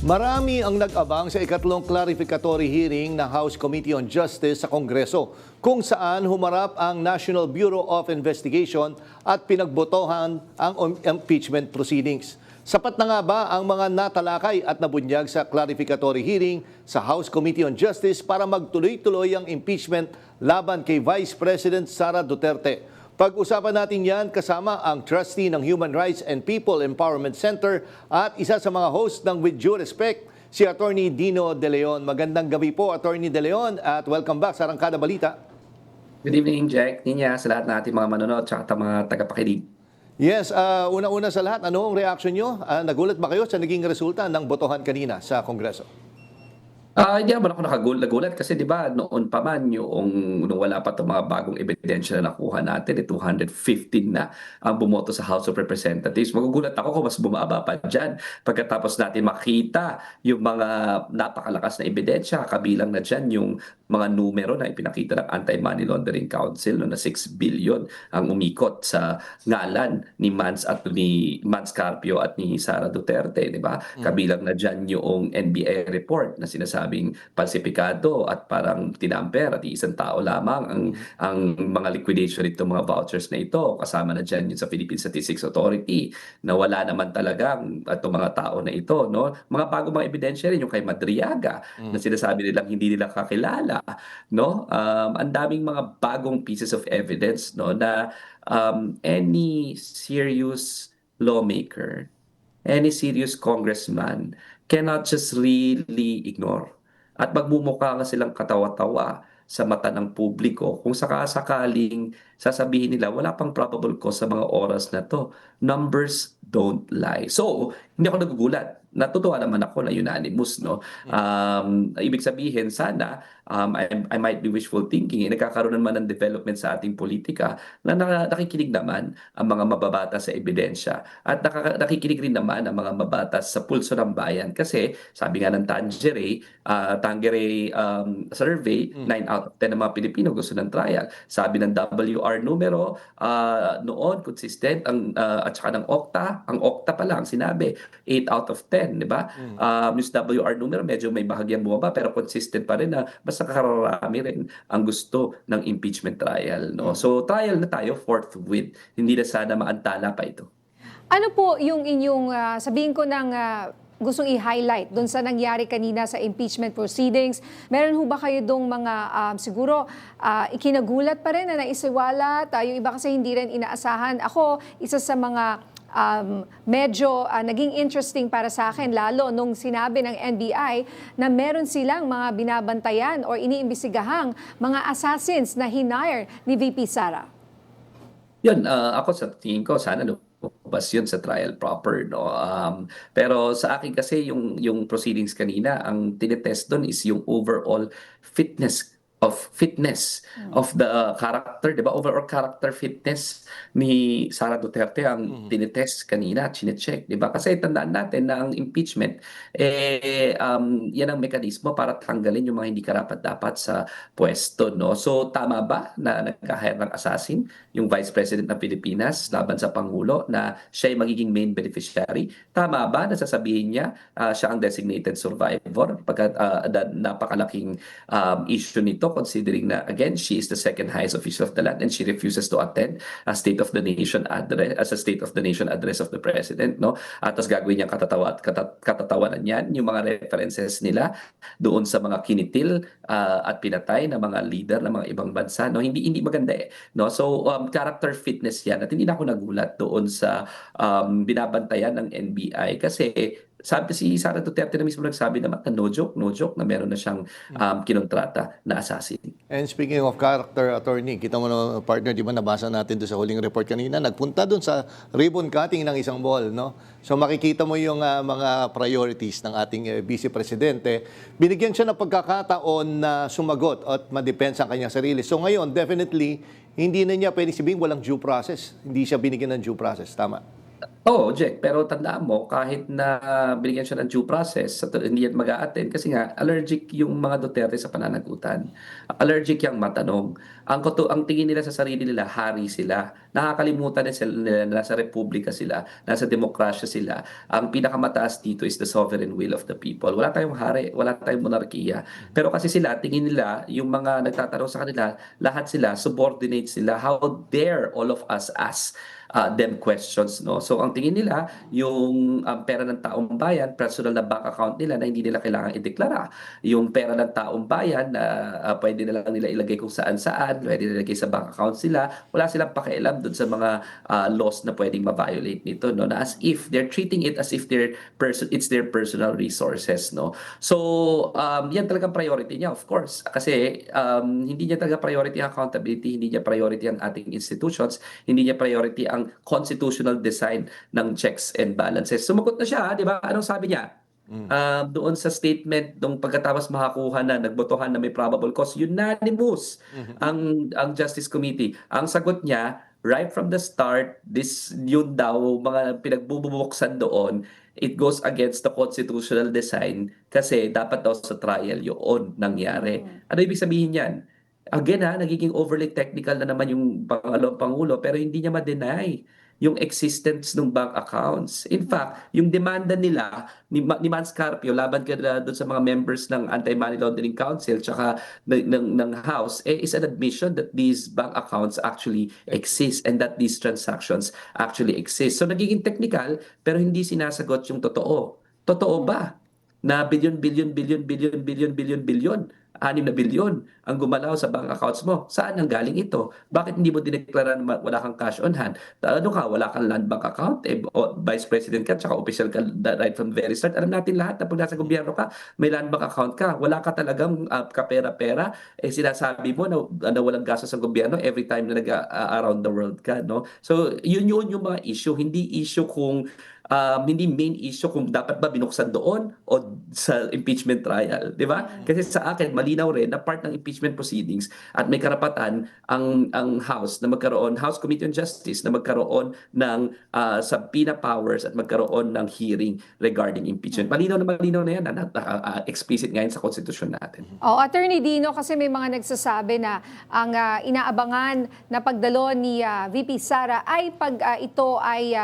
Marami ang nag-abang sa ikatlong clarificatory hearing ng House Committee on Justice sa Kongreso, kung saan humarap ang National Bureau of Investigation at pinagbotohan ang impeachment proceedings. Sapat na nga ba ang mga natalakay at nabunyag sa clarificatory hearing sa House Committee on Justice para magtuloy-tuloy ang impeachment laban kay Vice President Sara Duterte? Pag-usapan natin yan kasama ang trustee ng Human Rights and People Empowerment Center at isa sa mga host ng With Due Respect, si Attorney Dino De Leon. Magandang gabi po, Attorney De Leon, at welcome back sa Arangkada Balita. Good evening, Jack, Ninya, sa lahat ng ating mga manonood at mga tagapakinig. Yes, una-una sa lahat, ano ang reaction nyo? Nagulat ba kayo sa naging resulta ng botohan kanina sa Kongreso? Hindi naman ako nagulat kasi 'di ba noon pa man nung wala pa 'tong mga bagong ebidensya na nakuha natin, 215 na ang bumoto sa House of Representatives. Magugulat ako kung mas bumaba pa diyan pagkatapos natin makita yung mga napakalakas na ebidensya, kabilang na diyan yung mga numero na ipinakita ng Anti-Money Laundering Council no, na 6 billion ang umikot sa ngalan ni Mans Carpio at ni Sara Duterte, 'di ba? Kabilang na diyan yung NBI report na sinasabing falsipikado at parang tinamper at isang tao lamang ang mga liquidation nito, mga vouchers na ito. Kasama na dyan yun sa Philippine Statistics Authority na wala naman talagang itong mga tao na ito. No? Mga bagong mga ebidensya rin yung kay Madriaga na sinasabi nilang hindi nila kakilala. No? Ang daming mga bagong pieces of evidence no, na any serious lawmaker, any serious congressman cannot just really ignore. At magmumukha nga silang katawa-tawa sa mata ng publiko kung sakasakaling sasabihin nila wala pang probable cause sa mga oras na to. Numbers don't lie. So, hindi ako nagugulat. Natutuwa naman ako na unanimous. No? Ibig sabihin, sana, I might be wishful thinking, nagkakaroon naman ng development sa ating politika na nakikinig naman ang mga mababatas sa ebidensya at nakikinig rin naman ang mga mababatas sa pulso ng bayan. Kasi, sabi nga ng Tangeray survey, 9 out of 10 ng mga Pilipino gusto ng trial. Sabi ng WR numero, noon, consistent, at saka ng Okta, ang Okta pa lang, sinabi, 8 out of 10, di ba? Yung WR numero, medyo may bahagyang bumaba, pero consistent pa rin na basta kararami rin ang gusto ng impeachment trial. No? So, trial na tayo forthwith. Hindi na sana maantala pa ito. Ano po yung inyong, sabihin ko ng gustong i-highlight doon sa nangyari kanina sa impeachment proceedings? Meron ho ba kayo dong mga siguro ikinagulat pa rin na naisiwala? Yung iba kasi hindi rin inaasahan. Ako, isa sa mga medyo naging interesting para sa akin, lalo nung sinabi ng NBI na meron silang mga binabantayan o iniimbestigahang mga assassins na hinire ni VP Sara. Yun, ako sa tingin ko, sana lumabas yun sa trial proper. No? Pero sa akin kasi, yung proceedings kanina, ang tinetest doon is yung overall fitness of the character, di ba? Overall character fitness ni Sara Duterte ang tinitest kanina, chinecheck, di ba? Kasi tandaan natin na ang impeachment, yan ang mekanismo para tanggalin yung mga hindi karapat-dapat sa pwesto, no? So, tama ba na nagka-hire ng assassin yung Vice President ng Pilipinas laban sa Pangulo na siya ay magiging main beneficiary? Tama ba na sasabihin niya siya ang designated survivor? Pagkat napakalaking issue nito considering na again she is the second highest official of the land and she refuses to attend a State of the Nation address of the President, no? At tas gagawin niyang katatawanan niyan yung mga references nila doon sa mga kinitil at pinatay na mga leader ng mga ibang bansa, no? Hindi maganda no? So character fitness yan at hindi na ako nagulat doon sa binabantayan ng NBI kasi sabi si Sara Duterte na mismo nagsabi naman na no joke na meron na siyang kinontrata na assassin. And speaking of character, Attorney, kita mo na partner, di ba nabasa natin doon sa huling report kanina, nagpunta doon sa ribbon cutting ng isang mall, no? So makikita mo yung mga priorities ng ating Vice Presidente. Binigyan siya ng pagkakataon na sumagot at madepensa ang kanyang sarili. So ngayon, definitely, hindi na niya pwede sabihin walang due process. Hindi siya binigyan ng due process. Tama? Oo, Jack. Pero tandaan mo, kahit na binigyan siya ng due process, hindi yan mag-a-attend kasi nga allergic yung mga Duterte sa pananagutan. Allergic yung matanong. Ang tingin nila sa sarili nila, hari sila. Nakakalimutan na sila na nasa republika sila, nasa demokrasya sila. Ang pinakamataas dito is the sovereign will of the people. Wala tayong hari, wala tayong monarkiya. Pero kasi sila, tingin nila, yung mga nagtatanong sa kanila, lahat sila, subordinate sila. How dare all of us ask them questions, no? So ang tingin nila yung pera ng taong bayan, personal na bank account nila na hindi nila kailangan ideklara, yung pera ng taong bayan na pwede na lang nila ilagay kung saan-saan, pwede nila ilagay sa bank account sila, wala silang pakialam dun sa mga laws na pwedeng ma-violate nito, no? Na as if they're treating it as if it's their personal resources, no? So yan talagang priority niya, of course, kasi hindi niya talaga priority ang accountability, hindi niya priority ang ating institutions, hindi niya priority ang constitutional design ng checks and balances. Sumagot na siya, di ba? Anong sabi niya? Doon sa statement nung pagkatapos makakuha na nagbotohan na may probable cause, unanimous ang Justice Committee. Ang sagot niya, right from the start, yun daw, mga pinagbubuksan doon, it goes against the constitutional design kasi dapat daw sa trial yun nangyari. Ano ibig sabihin yan? Again nagiging overly technical na naman yung Pangulo pero hindi niya ma-deny yung existence ng bank accounts. In fact, yung demanda nila ni Mans Carpio laban doon sa mga members ng Anti-Money Laundering Council tsaka ng House is an admission that these bank accounts actually exist and that these transactions actually exist. So nagiging technical pero hindi sinasagot yung totoo. Totoo ba na bilyon, 6 na bilyon ang gumalaw sa bank accounts mo? Saan ang galing ito? Bakit hindi mo dineklara na wala kang cash on hand? Ano ka, wala kang land bank account? Vice President ka, tsaka official ka right from the very start. Alam natin lahat na pag nasa gobyerno ka, may land bank account ka. Wala ka talagang kapera-pera. Sinasabi mo na walang gastos sa gobyerno every time na around the world ka. No? So, yun yung mga issue. Hindi issue kung hindi main issue kung dapat ba binuksan doon o sa impeachment trial, di ba? Kasi sa akin malinaw rin na part ng impeachment proceedings at may karapatan ang House na magkaroon, House Committee on Justice na magkaroon ng subpoena powers at magkaroon ng hearing regarding impeachment. Malinaw na yan, explicit ngayon sa konstitusyon natin. Attorney Dino, kasi may mga nagsasabi na ang inaabangan na pagdalo ni VP Sara ay pag ito ay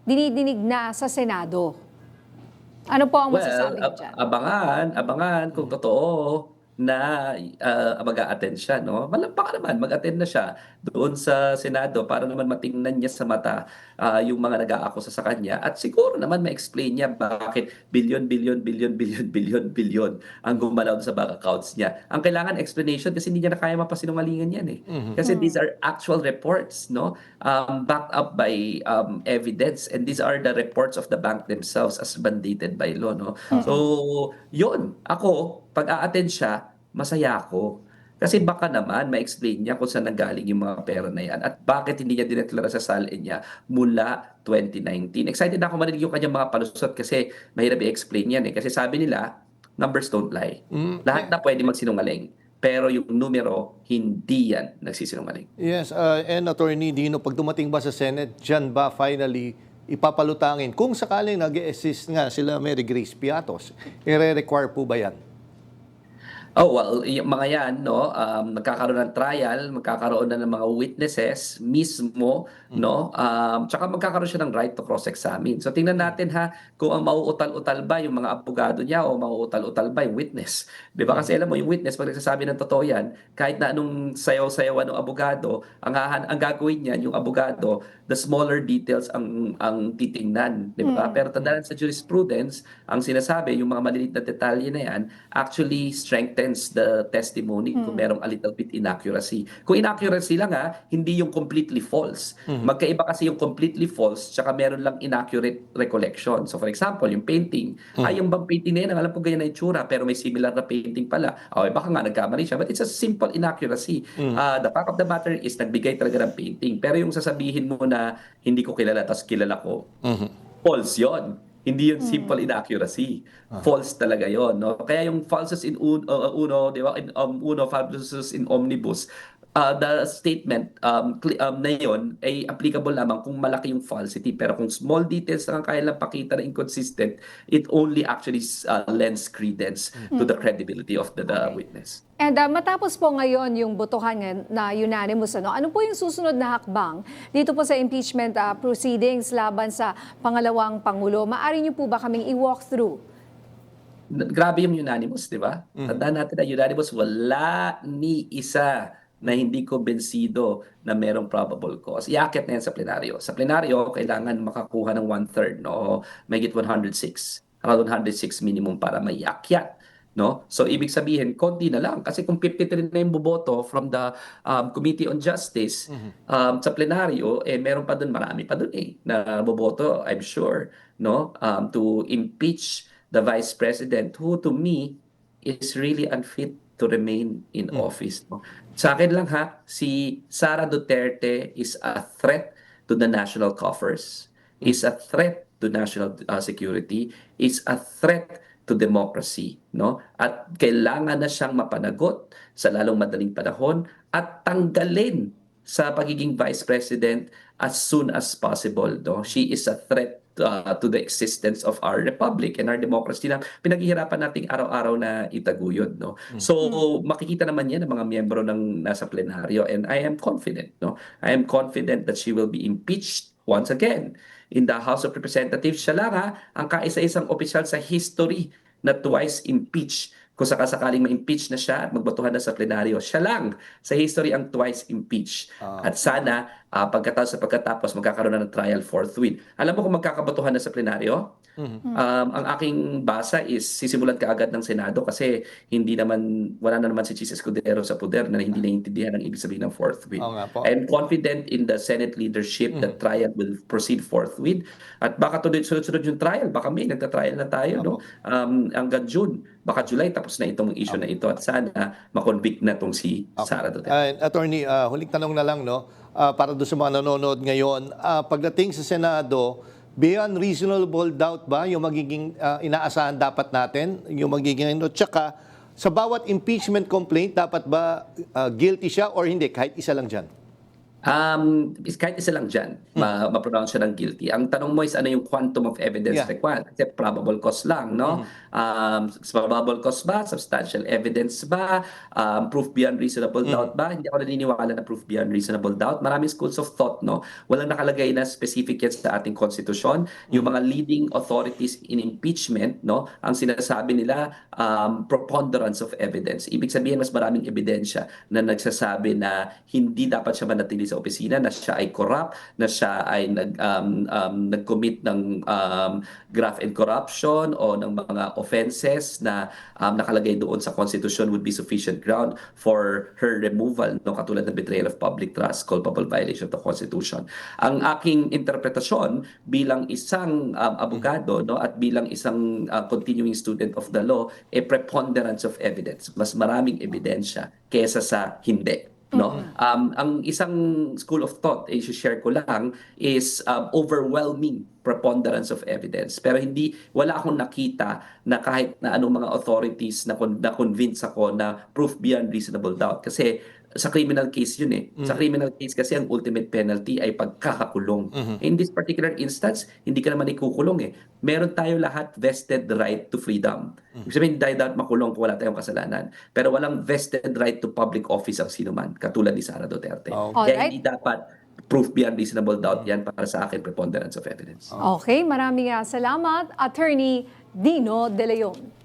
dinidinig na sa Senado. Ano po ang masasabi niyo dyan? Abangan kung totoo na mag-a-attend siya, no? Baka naman mag-attend na siya doon sa Senado para naman matingnan niya sa mata yung mga nag-aakusa sa kanya at siguro naman ma-explain niya bakit bilyon ang gumalaw sa bank accounts niya. Ang kailangan explanation kasi hindi niya na kaya mapasinungalingan yan eh. Kasi these are actual reports, no? Backed up by evidence and these are the reports of the bank themselves as mandated by law, no? So, yun, ako pag a-attend siya, masaya ako. Kasi baka naman ma-explain niya kung saan nanggaling yung mga pera na yan at bakit hindi niya dineklara sa salin niya mula 2019. Excited ako marinig yung kanyang mga palusot kasi mahirap i-explain yan eh. Kasi sabi nila, numbers don't lie. Lahat na pwede magsinungaling. Pero yung numero, hindi yan nagsisinungaling. Yes, and Attorney Dino, pag dumating ba sa Senate, dyan ba finally ipapalutangin? Kung sakaling nag-assist nga sila Mary Grace Piatos, i-require po ba yan? Oh, well, yung mga yan, no, magkakaroon ng trial, magkakaroon na ng mga witnesses mismo, no, tsaka magkakaroon siya ng right to cross-examine. So tingnan natin ha, kung ang mauutal-utal ba yung mga abogado niya o mauutal-utal ba yung witness. Di ba? Kasi alam mo, yung witness, pag nagsasabi ng totoo yan, kahit na anong sayaw-sayawan ng abogado, ang gagawin niyan, yung abogado, the smaller details ang titingnan. Di ba? Pero tandaan sa jurisprudence, ang sinasabi, yung mga maliliit na detalye na yan, actually strengthens the testimony kung merong a little bit inaccuracy. Kung inaccuracy lang hindi yung completely false. Magkaiba kasi yung completely false tsaka meron lang inaccurate recollection. So for example, yung painting, yung bang painting na yan, alam ko ganyan na itsura pero may similar na painting pala. Okay, baka nga nagkamali siya. But it's a simple inaccuracy. The fact of the matter is nagbigay talaga ng painting. Pero yung sasabihin mo na hindi ko kilala tapos kilala ko, false yon. Hindi yun simple inaccuracy. False talaga yon, no? Kaya yung falsus in uno, di ba? Uno, falsus in omnibus. the statement na yun ay applicable lamang kung malaki yung falsity. Pero kung small details lang ang kaya lang pakita na inconsistent, it only actually lends credence to the credibility of the witness. And matapos po ngayon yung botohan na unanimous, ano po yung susunod na hakbang dito po sa impeachment proceedings laban sa pangalawang Pangulo? Maaari niyo po ba kaming i-walk through? Grabe yung unanimous, di ba? Tandaan natin na unanimous, wala ni isa na hindi ko bensido na merong probable cause. Iakit na yan sa plenaryo. Sa plenaryo, kailangan makakuha ng 1/3, no? Mahigit 106. Around 106 minimum para may akyat. No? So, ibig sabihin, konti na lang. Kasi kung 53 na yung boboto from the Committee on Justice sa plenaryo, meron pa dun, marami pa dun na boboto, I'm sure, no? To impeach the Vice President who, to me, is really unfit to remain in office. No? Sa akin lang si Sara Duterte is a threat to the national coffers, is a threat to national security, is a threat to democracy, no? At kailangan na siyang mapanagot sa lalong madaling panahon at tanggalin sa pagiging Vice President as soon as possible, no? She is a threat to the existence of our republic and our democracy na pinaghihirapan nating araw-araw na itaguyod, no? So makikita naman yan ng mga miyembro ng nasa plenaryo, and I am confident, no? I am confident that she will be impeached once again in the House of Representatives. Siya lang ang kaisa-isang opisyal sa history na twice impeached. Kung sakasakaling ma-impeach na siya at magbotohan na sa plenaryo, siya lang sa history ang twice impeached. At sana, pagkatapos magkakaroon na ng trial forthwith. Alam mo kung magkakabotohan na sa plenaryo? Ang aking basa is sisimulan kaagad ng Senado kasi wala na naman si Chis Escudero sa poder na hindi naiintindihan ang ibig sabihin ng forthwith. I am confident in the Senate leadership that trial will proceed forthwith. At baka sunod-sunod yung trial, baka may nagta-trial na tayo, no? Hanggang June, baka July tapos na itong issue na ito at sana makonvict na itong si Sara Duterte. Attorney, huling tanong na lang, no? Para doon sa mga nanonood ngayon, pagdating sa Senado, beyond reasonable doubt ba yung magiging inaasahan dapat natin, yung magiging tsaka sa bawat impeachment complaint, dapat ba guilty siya or hindi, kahit isa lang dyan? Kahit isa lang dyan, ma-pronounce siya ng guilty. Ang tanong mo is ano yung quantum of evidence required? Kasi probable cause lang, no? Probable cause ba? Substantial evidence ba? Proof beyond reasonable doubt ba? Hindi ako naniniwala na proof beyond reasonable doubt. Maraming schools of thought, no? Walang nakalagay na specific yan sa ating konstitusyon. Yung mga leading authorities in impeachment, no? Ang sinasabi nila, preponderance of evidence. Ibig sabihin, mas maraming ebidensya na nagsasabi na hindi dapat siya manatili sa opisina, na siya ay corrupt, na siya ay nag-commit ng graft and corruption o ng mga offenses na nakalagay doon sa Constitution would be sufficient ground for her removal, no, katulad ng betrayal of public trust, culpable violation of the Constitution. Ang aking interpretasyon bilang isang abogado, no, at bilang isang continuing student of the law, preponderance of evidence. Mas maraming ebidensya kaysa sa hindi. No, ang isang school of thought i-share ko lang is overwhelming preponderance of evidence, pero wala akong nakita na kahit na anong mga authorities na convince ako na proof beyond reasonable doubt, kasi sa criminal case yun sa criminal case kasi ang ultimate penalty ay pagkakakulong. In this particular instance, hindi ka naman ikukulong meron tayo lahat vested right to freedom. Ibig sabihin, hindi dapat makulong kung wala tayong kasalanan. Pero walang vested right to public office ang sinuman, katulad ni Sara Duterte. Kaya hindi dapat proof beyond reasonable doubt yan para sa akin, preponderance of evidence. Okay, maraming salamat, Attorney Dino De Leon.